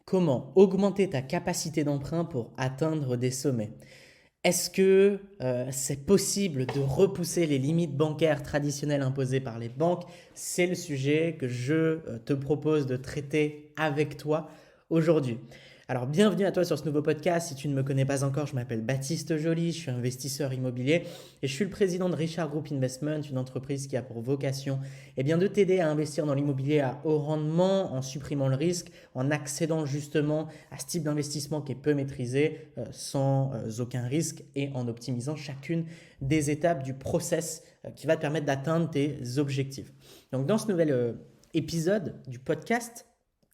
Comment augmenter ta capacité d'emprunt pour atteindre des sommets? Est-ce que c'est possible de repousser les limites bancaires traditionnelles imposées par les banques? C'est le sujet que je te propose de traiter avec toi aujourd'hui. Alors bienvenue à toi sur ce nouveau podcast. Si tu ne me connais pas encore, je m'appelle Baptiste Joly, je suis investisseur immobilier et je suis le président de Richard Group Investment, une entreprise qui a pour vocation de t'aider à investir dans l'immobilier à haut rendement en supprimant le risque, en accédant justement à ce type d'investissement qui est peu maîtrisé sans aucun risque et en optimisant chacune des étapes du process qui va te permettre d'atteindre tes objectifs. Donc dans ce nouvel épisode du podcast,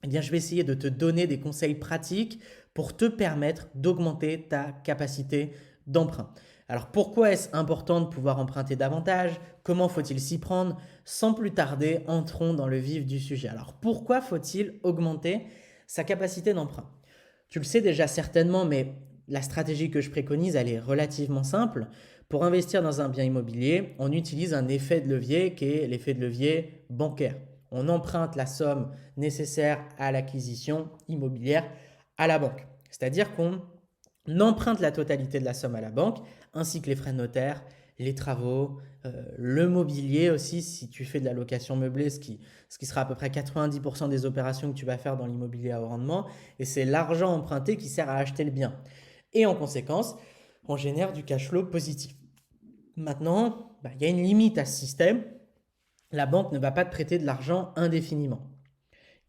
je vais essayer de te donner des conseils pratiques pour te permettre d'augmenter ta capacité d'emprunt. Alors pourquoi est-ce important de pouvoir emprunter davantage? Comment faut-il s'y prendre? Sans plus tarder, entrons dans le vif du sujet. Alors pourquoi faut-il augmenter sa capacité d'emprunt? Tu le sais déjà certainement, mais la stratégie que je préconise, elle est relativement simple. Pour investir dans un bien immobilier, on utilise un effet de levier qui est l'effet de levier bancaire. On emprunte la somme nécessaire à l'acquisition immobilière à la banque. C'est-à-dire qu'on emprunte la totalité de la somme à la banque, ainsi que les frais de notaire, les travaux, le mobilier aussi, si tu fais de la location meublée, ce qui sera à peu près 90% des opérations que tu vas faire dans l'immobilier à haut rendement. Et c'est l'argent emprunté qui sert à acheter le bien. Et en conséquence, on génère du cash flow positif. Maintenant, il y a une limite à ce système. La banque ne va pas te prêter de l'argent indéfiniment.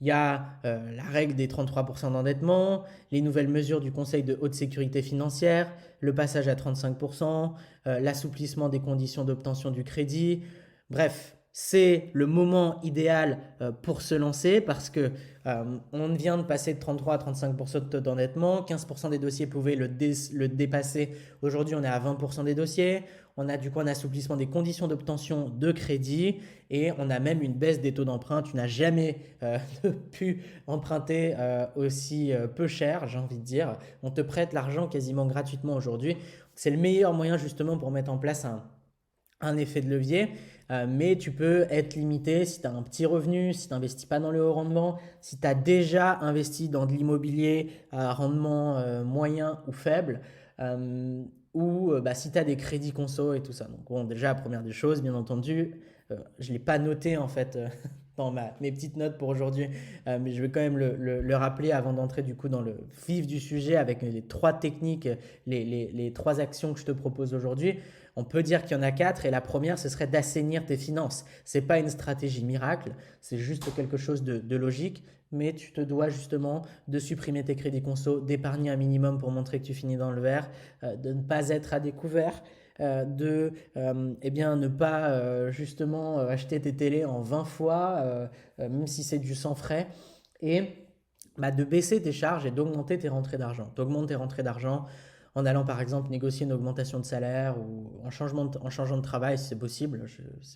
Il y a la règle des 33% d'endettement, les nouvelles mesures du Conseil de haute sécurité financière, le passage à 35%, l'assouplissement des conditions d'obtention du crédit. Bref, c'est le moment idéal pour se lancer parce que on vient de passer de 33 à 35% de taux d'endettement, 15% des dossiers pouvaient le dépasser. Aujourd'hui, on est à 20% des dossiers. On a du coup un assouplissement des conditions d'obtention de crédit et on a même une baisse des taux d'emprunt. Tu n'as jamais pu emprunter aussi peu cher, j'ai envie de dire. On te prête l'argent quasiment gratuitement aujourd'hui. C'est le meilleur moyen justement pour mettre en place un effet de levier, mais tu peux être limité si tu as un petit revenu, si tu n'investis pas dans le haut rendement, si tu as déjà investi dans de l'immobilier à rendement moyen ou faible, ou si tu as des crédits conso et tout ça. Donc bon, déjà, la première des choses, bien entendu, je ne l'ai pas noté en fait dans mes petites notes pour aujourd'hui, mais je vais quand même le rappeler avant d'entrer du coup dans le vif du sujet avec les trois techniques, les trois actions que je te propose aujourd'hui. On peut dire qu'il y en a quatre et la première, ce serait d'assainir tes finances. Ce n'est pas une stratégie miracle, c'est juste quelque chose de logique, mais tu te dois justement de supprimer tes crédits conso, d'épargner un minimum pour montrer que tu finis dans le vert, de ne pas être à découvert, de ne pas justement acheter tes télés en 20 fois, même si c'est du sans frais, et de baisser tes charges et d'augmenter tes rentrées d'argent. Tu augmentes tes rentrées d'argent en allant par exemple négocier une augmentation de salaire ou en changeant de travail si c'est possible.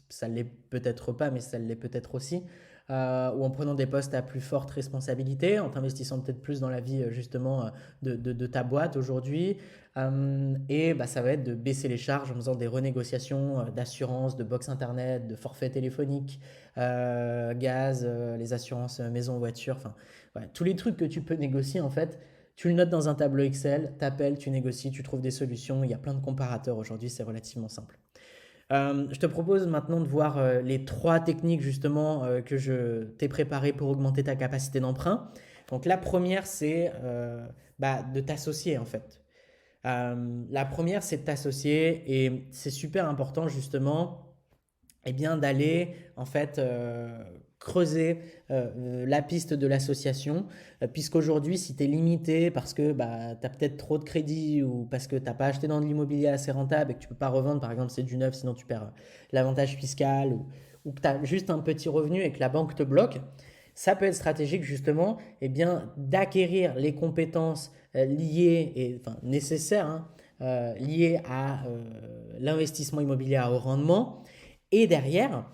Ça ne l'est peut-être pas, mais ça l'est peut-être aussi. Ou en prenant des postes à plus forte responsabilité, en t'investissant peut-être plus dans la vie justement de ta boîte aujourd'hui. Ça va être de baisser les charges en faisant des renégociations d'assurance, de box internet, de forfait téléphonique, gaz, les assurances maison, voiture, enfin ouais, tous les trucs que tu peux négocier en fait. Tu le notes dans un tableau Excel, t'appelles, tu négocies, tu trouves des solutions. Il y a plein de comparateurs aujourd'hui, c'est relativement simple. Je te propose maintenant de voir les trois techniques justement que je t'ai préparées pour augmenter ta capacité d'emprunt. Donc la première, c'est de t'associer en fait. La première, c'est de t'associer et c'est super important justement d'aller en fait creuser la piste de l'association, puisqu'aujourd'hui, si tu es limité parce que tu as peut-être trop de crédit ou parce que tu n'as pas acheté dans de l'immobilier assez rentable et que tu ne peux pas revendre, par exemple, c'est du neuf, sinon tu perds l'avantage fiscal ou que tu as juste un petit revenu et que la banque te bloque, ça peut être stratégique justement d'acquérir les compétences liées et enfin, nécessaires liées à l'investissement immobilier à haut rendement et derrière,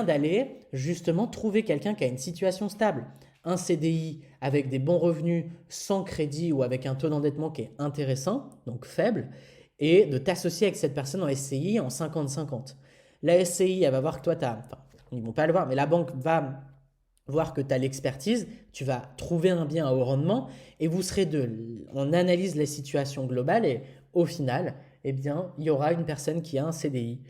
d'aller justement trouver quelqu'un qui a une situation stable, un CDI avec des bons revenus, sans crédit ou avec un taux d'endettement qui est intéressant, donc faible, et de t'associer avec cette personne en SCI en 50-50. La SCI, elle va voir que toi, ils ne vont pas le voir, mais la banque va voir que tu as l'expertise, tu vas trouver un bien à haut rendement et vous serez deux. On analyse la situation globale et au final, eh bien, il y aura une personne qui a un CDI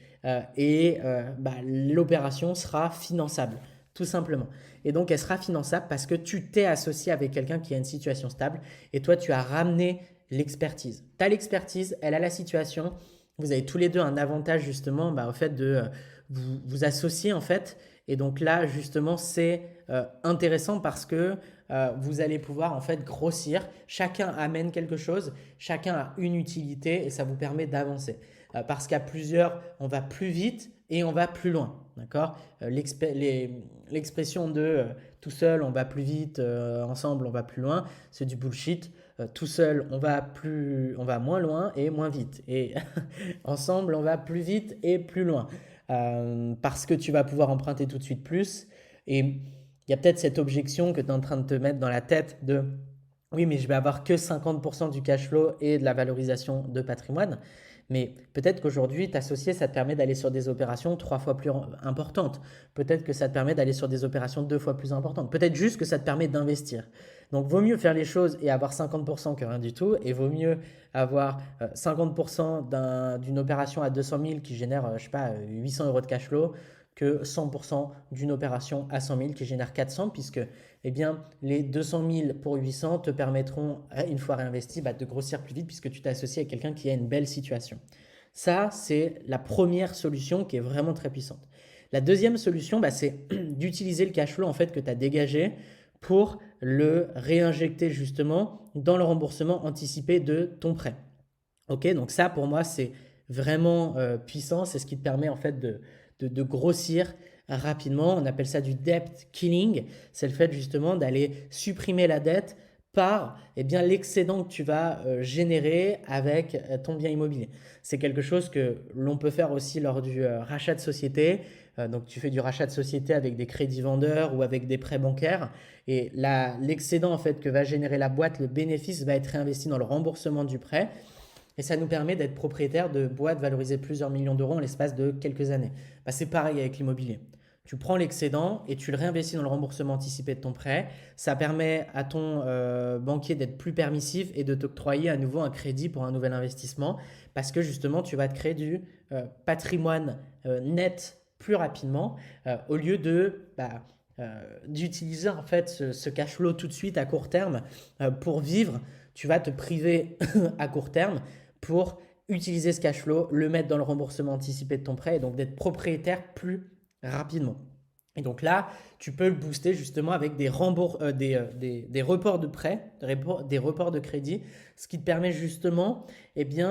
l'opération sera finançable, tout simplement. Et donc, elle sera finançable parce que tu t'es associé avec quelqu'un qui a une situation stable et toi, tu as ramené l'expertise. Tu as l'expertise, elle a la situation. Vous avez tous les deux un avantage justement au fait de vous associer en fait. Et donc là, justement, c'est intéressant parce que vous allez pouvoir en fait grossir. Chacun amène quelque chose, chacun a une utilité et ça vous permet d'avancer. Parce qu'à plusieurs, on va plus vite et on va plus loin. D'accord. L'expression de tout seul, on va plus vite, ensemble, on va plus loin, c'est du bullshit. Tout seul, on va moins loin et moins vite. Et ensemble, on va plus vite et plus loin. Parce que tu vas pouvoir emprunter tout de suite plus. Et il y a peut-être cette objection que tu es en train de te mettre dans la tête de oui, mais je vais avoir que 50% du cash flow et de la valorisation de patrimoine. Mais peut-être qu'aujourd'hui, t'associer, ça te permet d'aller sur des opérations 3 fois plus importantes. Peut-être que ça te permet d'aller sur des opérations 2 fois plus importantes. Peut-être juste que ça te permet d'investir. Donc, vaut mieux faire les choses et avoir 50% que rien du tout. Et vaut mieux avoir 50% d'une opération à 200 000 qui génère, je sais pas, 800 euros de cash flow que 100% d'une opération à 100 000 qui génère 400, puisque eh bien, les 200 000 pour 800 te permettront, une fois réinvesti, de grossir plus vite puisque tu t'associes avec quelqu'un qui a une belle situation. Ça, c'est la première solution qui est vraiment très puissante. La deuxième solution, c'est d'utiliser le cash flow en fait, que tu as dégagé pour le réinjecter justement dans le remboursement anticipé de ton prêt. Ok, donc ça pour moi c'est vraiment puissant, c'est ce qui te permet en fait de grossir rapidement. On appelle ça du debt killing, c'est le fait justement d'aller supprimer la dette par l'excédent que tu vas générer avec ton bien immobilier. C'est quelque chose que l'on peut faire aussi lors du rachat de société. Donc tu fais du rachat de société avec des crédits vendeurs ou avec des prêts bancaires. Et l'excédent en fait que va générer la boîte, le bénéfice va être réinvesti dans le remboursement du prêt. Et ça nous permet d'être propriétaire de boîtes valorisées plusieurs millions d'euros en l'espace de quelques années. C'est pareil avec l'immobilier. Tu prends l'excédent et tu le réinvestis dans le remboursement anticipé de ton prêt. Ça permet à ton banquier d'être plus permissif et de t'octroyer à nouveau un crédit pour un nouvel investissement parce que justement, tu vas te créer du patrimoine net plus rapidement au lieu d'utiliser en fait ce cash flow tout de suite à court terme pour vivre. Tu vas te priver à court terme pour utiliser ce cash flow, le mettre dans le remboursement anticipé de ton prêt et donc d'être propriétaire plus rapidement. Et donc là, tu peux le booster justement avec des reports de prêt, des reports de crédit, ce qui te permet justement,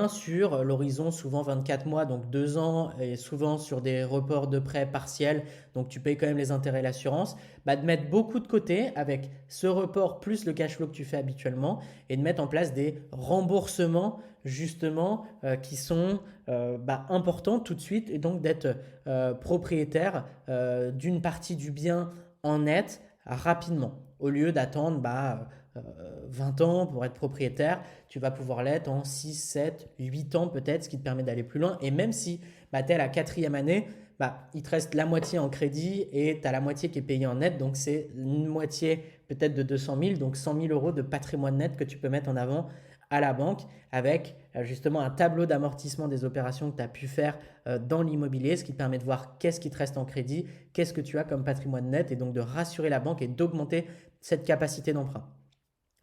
sur l'horizon souvent 24 mois, donc 2 ans, et souvent sur des reports de prêt partiels, donc tu payes quand même les intérêts et l'assurance, de mettre beaucoup de côté avec ce report plus le cash flow que tu fais habituellement et de mettre en place des remboursements justement qui sont importants tout de suite et donc d'être propriétaire d'une partie du bien en net rapidement. Au lieu d'attendre 20 ans pour être propriétaire, tu vas pouvoir l'être en 6, 7, 8 ans peut-être, ce qui te permet d'aller plus loin. Et même si tu es à la 4e année, il te reste la moitié en crédit et tu as la moitié qui est payée en net. Donc c'est une moitié peut-être de 200 000, donc 100 000 euros de patrimoine net que tu peux mettre en avant à la banque avec justement un tableau d'amortissement des opérations que tu as pu faire dans l'immobilier, ce qui te permet de voir qu'est-ce qui te reste en crédit, qu'est-ce que tu as comme patrimoine net et donc de rassurer la banque et d'augmenter cette capacité d'emprunt.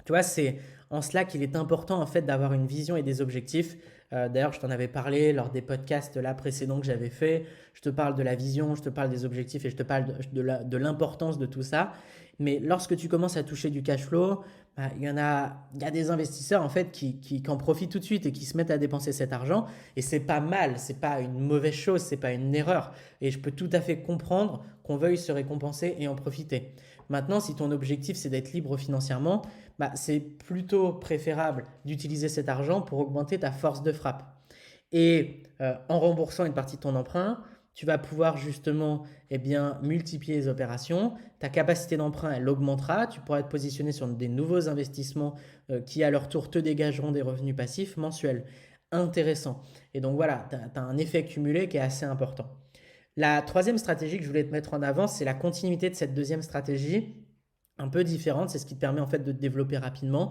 Tu vois, c'est en cela qu'il est important en fait d'avoir une vision et des objectifs. D'ailleurs, je t'en avais parlé lors des podcasts là précédents que j'avais fait. Je te parle de la vision, je te parle des objectifs et je te parle de l'importance de tout ça. Mais lorsque tu commences à toucher du cash flow, il y a des investisseurs en fait qui en profitent tout de suite et qui se mettent à dépenser cet argent. Et c'est pas mal, c'est pas une mauvaise chose, c'est pas une erreur. Et je peux tout à fait comprendre qu'on veuille se récompenser et en profiter. Maintenant, si ton objectif c'est d'être libre financièrement, c'est plutôt préférable d'utiliser cet argent pour augmenter ta force de frappe. Et en remboursant une partie de ton emprunt, tu vas pouvoir justement multiplier les opérations. Ta capacité d'emprunt, elle augmentera. Tu pourras être positionné sur des nouveaux investissements qui, à leur tour, te dégageront des revenus passifs mensuels. Intéressant. Et donc voilà, tu as un effet cumulé qui est assez important. La troisième stratégie que je voulais te mettre en avant, c'est la continuité de cette deuxième stratégie, un peu différente. C'est ce qui te permet en fait de te développer rapidement.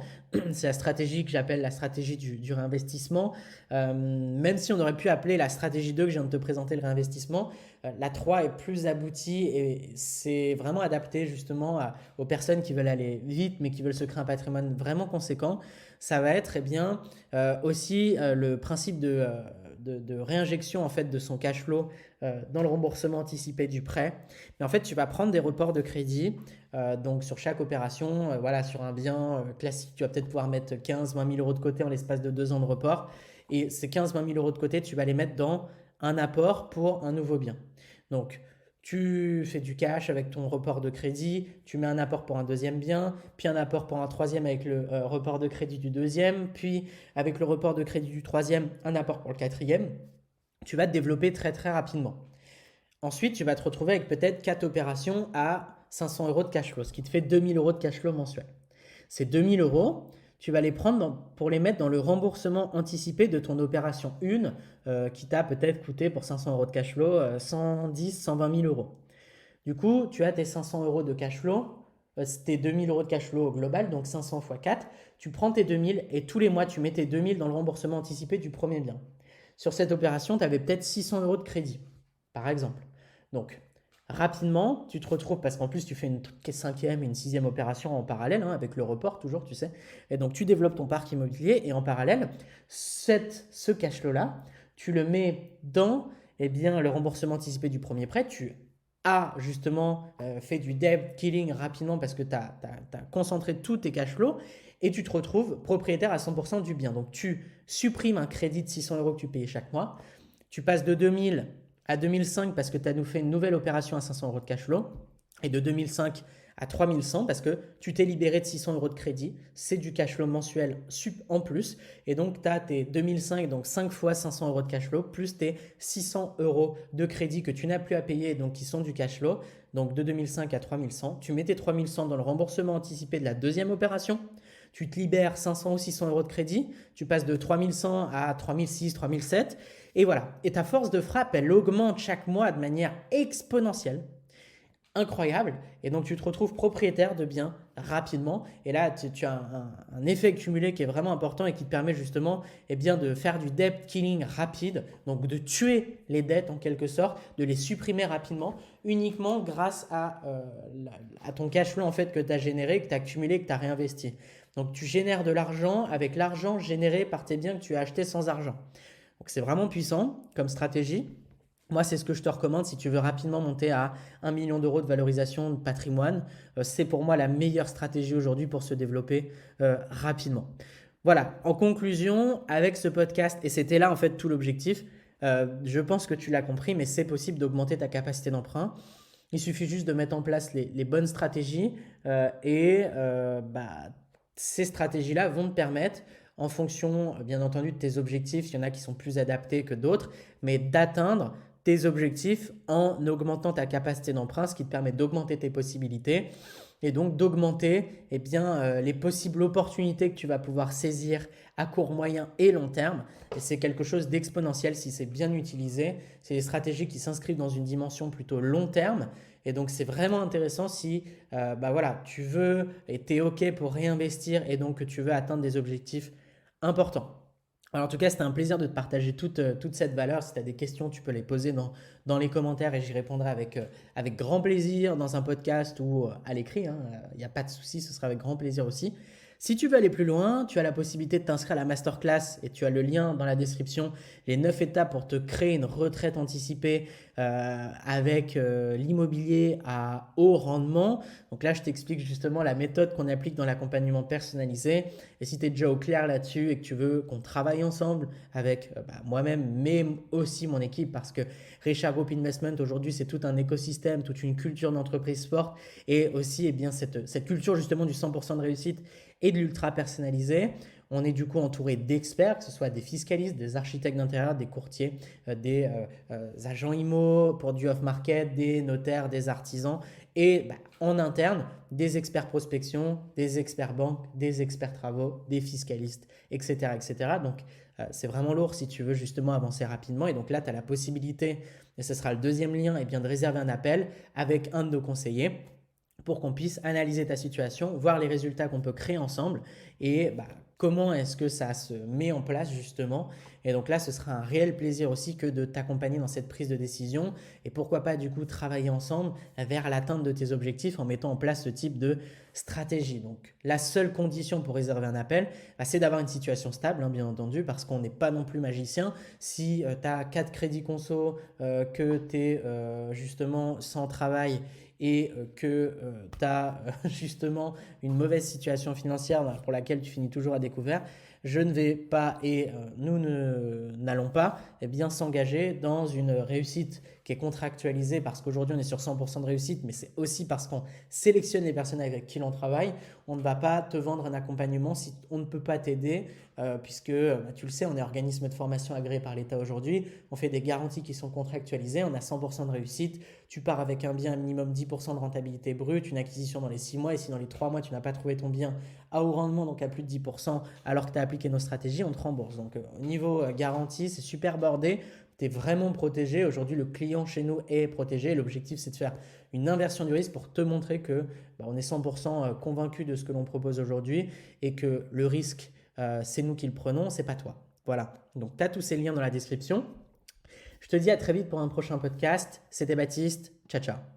C'est la stratégie que j'appelle la stratégie du réinvestissement. Même si on aurait pu appeler la stratégie 2 que je viens de te présenter le réinvestissement, la 3 est plus aboutie et c'est vraiment adapté justement aux personnes qui veulent aller vite mais qui veulent se créer un patrimoine vraiment conséquent. Ça va être aussi le principe de réinjection en fait de son cash flow dans le remboursement anticipé du prêt. Mais en fait, tu vas prendre des reports de crédit. Donc sur chaque opération, voilà, sur un bien classique, tu vas peut-être pouvoir mettre 15-20 000 euros de côté en l'espace de 2 ans de report. Et ces 15-20 000 euros de côté, tu vas les mettre dans un apport pour un nouveau bien. Donc tu fais du cash avec ton report de crédit, tu mets un apport pour un deuxième bien, puis un apport pour un troisième avec le report de crédit du deuxième, puis avec le report de crédit du troisième, un apport pour le quatrième. Tu vas te développer très très rapidement. Ensuite, tu vas te retrouver avec peut-être 4 opérations à 500 euros de cash flow, ce qui te fait 2000 euros de cash flow mensuel. Ces 2000 euros, tu vas les prendre pour les mettre dans le remboursement anticipé de ton opération 1 qui t'a peut-être coûté pour 500 euros de cash flow 110, 120 000 euros. Du coup, tu as tes 500 euros de cash flow, tes 2000 euros de cash flow au global, donc 500 x 4. Tu prends tes 2000 et tous les mois, tu mets tes 2000 dans le remboursement anticipé du premier bien. Sur cette opération, tu avais peut-être 600 euros de crédit, par exemple. Donc, rapidement, tu te retrouves, parce qu'en plus, tu fais une cinquième et une sixième opération en parallèle, avec le report toujours, tu sais. Et donc, tu développes ton parc immobilier et en parallèle, ce cash flow-là, tu le mets dans le remboursement anticipé du premier prêt. Tu as justement fait du debt killing rapidement parce que tu as concentré tous tes cash flows et tu te retrouves propriétaire à 100% du bien. Donc, tu supprimes un crédit de 600 euros que tu payais chaque mois. Tu passes de 2000 à 2005 parce que tu as nous fait une nouvelle opération à 500 euros de cash flow et de 2005 à 3100 parce que tu t'es libéré de 600 euros de crédit. C'est du cash flow mensuel en plus. Et donc, tu as tes 2005, donc 5 fois 500 euros de cash flow, plus tes 600 euros de crédit que tu n'as plus à payer, donc qui sont du cash flow. Donc, de 2005 à 3100, tu mets tes 3100 dans le remboursement anticipé de la deuxième opération. Tu te libères 500 ou 600 euros de crédit. Tu passes de 3100 à 3006, 3007. Et voilà. Et ta force de frappe, elle augmente chaque mois de manière exponentielle. Incroyable. Et donc, tu te retrouves propriétaire de biens rapidement. Et là, tu as un effet cumulé qui est vraiment important et qui te permet justement de faire du debt killing rapide. Donc, de tuer les dettes en quelque sorte, de les supprimer rapidement, uniquement grâce à ton cash flow en fait, que tu as généré, que tu as accumulé, que tu as réinvesti. Donc, tu génères de l'argent avec l'argent généré par tes biens que tu as achetés sans argent. Donc, c'est vraiment puissant comme stratégie. Moi, c'est ce que je te recommande si tu veux rapidement monter à 1 million d'euros de valorisation de patrimoine. C'est pour moi la meilleure stratégie aujourd'hui pour se développer rapidement. Voilà, en conclusion, avec ce podcast, et c'était là en fait tout l'objectif, je pense que tu l'as compris, mais c'est possible d'augmenter ta capacité d'emprunt. Il suffit juste de mettre en place les bonnes stratégies ces stratégies-là vont te permettre, en fonction bien entendu de tes objectifs, il y en a qui sont plus adaptés que d'autres, mais d'atteindre tes objectifs en augmentant ta capacité d'emprunt, ce qui te permet d'augmenter tes possibilités et donc d'augmenter les possibles opportunités que tu vas pouvoir saisir à court, moyen et long terme. Et c'est quelque chose d'exponentiel si c'est bien utilisé. C'est des stratégies qui s'inscrivent dans une dimension plutôt long terme. Et donc, c'est vraiment intéressant si tu veux et tu es OK pour réinvestir et donc que tu veux atteindre des objectifs importants. Alors, en tout cas, c'était un plaisir de te partager toute cette valeur. Si tu as des questions, tu peux les poser dans les commentaires et j'y répondrai avec grand plaisir dans un podcast ou à l'écrit. Il n'y a pas de souci, ce sera avec grand plaisir aussi. Si tu veux aller plus loin, tu as la possibilité de t'inscrire à la masterclass et tu as le lien dans la description, les 9 étapes pour te créer une retraite anticipée avec l'immobilier à haut rendement. Donc là, je t'explique justement la méthode qu'on applique dans l'accompagnement personnalisé. Et si tu es déjà au clair là-dessus et que tu veux qu'on travaille ensemble avec moi-même, mais aussi mon équipe, parce que Richard Group Investment, aujourd'hui, c'est tout un écosystème, toute une culture d'entreprise forte et aussi cette culture justement du 100% de réussite et de l'ultra personnalisé. On est du coup entouré d'experts, que ce soit des fiscalistes, des architectes d'intérieur, des courtiers, des agents IMO pour du off-market, des notaires, des artisans et en interne, des experts prospection, des experts banque, des experts travaux, des fiscalistes, etc. etc. Donc, c'est vraiment lourd si tu veux justement avancer rapidement. Et donc là, tu as la possibilité Et ce sera le deuxième lien, de réserver un appel avec un de nos conseillers pour qu'on puisse analyser ta situation, voir les résultats qu'on peut créer ensemble et comment est-ce que ça se met en place justement. Et donc là, ce sera un réel plaisir aussi que de t'accompagner dans cette prise de décision et pourquoi pas du coup travailler ensemble vers l'atteinte de tes objectifs en mettant en place ce type de stratégie. Donc la seule condition pour réserver un appel, c'est d'avoir une situation stable, bien entendu, parce qu'on n'est pas non plus magicien. Si tu as 4 crédits conso, que tu es justement sans travail et que tu as justement une mauvaise situation financière pour laquelle tu finis toujours à découvert, je ne vais pas et nous n'allons pas s'engager dans une réussite qui est contractualisée parce qu'aujourd'hui on est sur 100% de réussite, mais c'est aussi parce qu'on sélectionne les personnes avec qui l'on travaille. On ne va pas te vendre un accompagnement si on ne peut pas t'aider puisque tu le sais, on est organisme de formation agréé par l'État aujourd'hui, on fait des garanties qui sont contractualisées, on a 100% de réussite, tu pars avec un bien à minimum 10% de rentabilité brute, une acquisition dans les 6 mois et si dans les 3 mois tu n'as pas trouvé ton bien à haut rendement, donc à plus de 10%, alors que tu as appliqué nos stratégies, on te rembourse. Donc au niveau garantie, c'est super bordé, tu es vraiment protégé. Aujourd'hui, le client chez nous est protégé. L'objectif, c'est de faire une inversion du risque pour te montrer que on est 100% convaincu de ce que l'on propose aujourd'hui et que le risque, c'est nous qui le prenons, c'est pas toi. Voilà, donc tu as tous ces liens dans la description. Je te dis à très vite pour un prochain podcast. C'était Baptiste. Ciao, ciao.